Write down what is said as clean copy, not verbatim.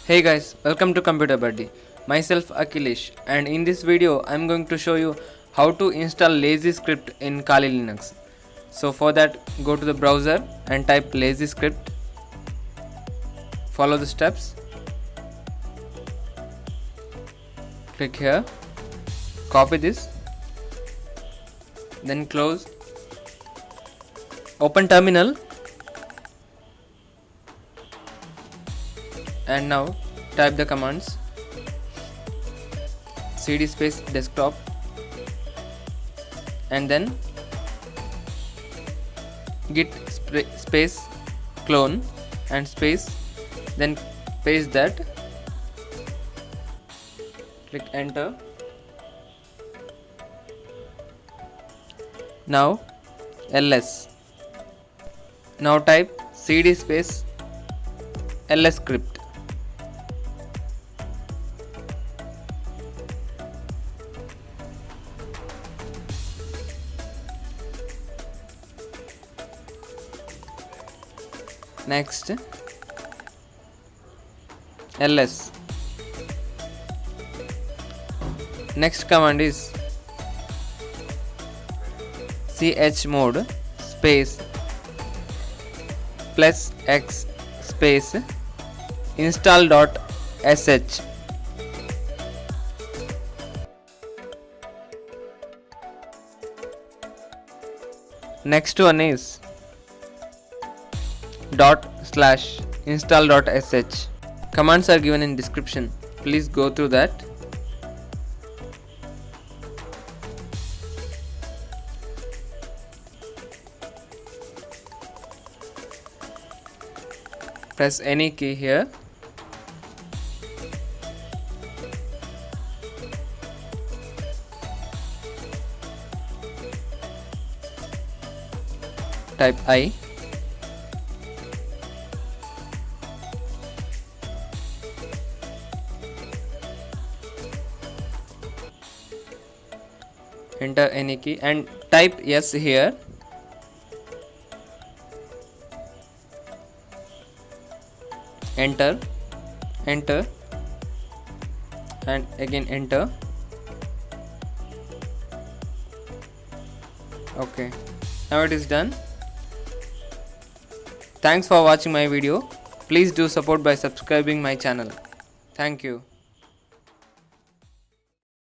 Hey guys, welcome to Computer Buddy. Myself Akhilesh, and in this video I am going to show you how to install lscript in Kali Linux. So for that, go to the browser and type lscript. Follow the steps. Click here. Copy this. Then close. Open terminal. And now type the commands cd space desktop and then git space clone and space, then paste that, click enter. Now ls, now type cd space lscript. Next ls. Next command is chmod space +x space install.sh. Next one is /install.sh. Commands are given in description. Please go through that. Press any key here. Type I. Enter any key and type yes here. Enter, enter, and again enter. Okay, now it is done. Thanks for watching my video. Please do support by subscribing my channel. Thank you.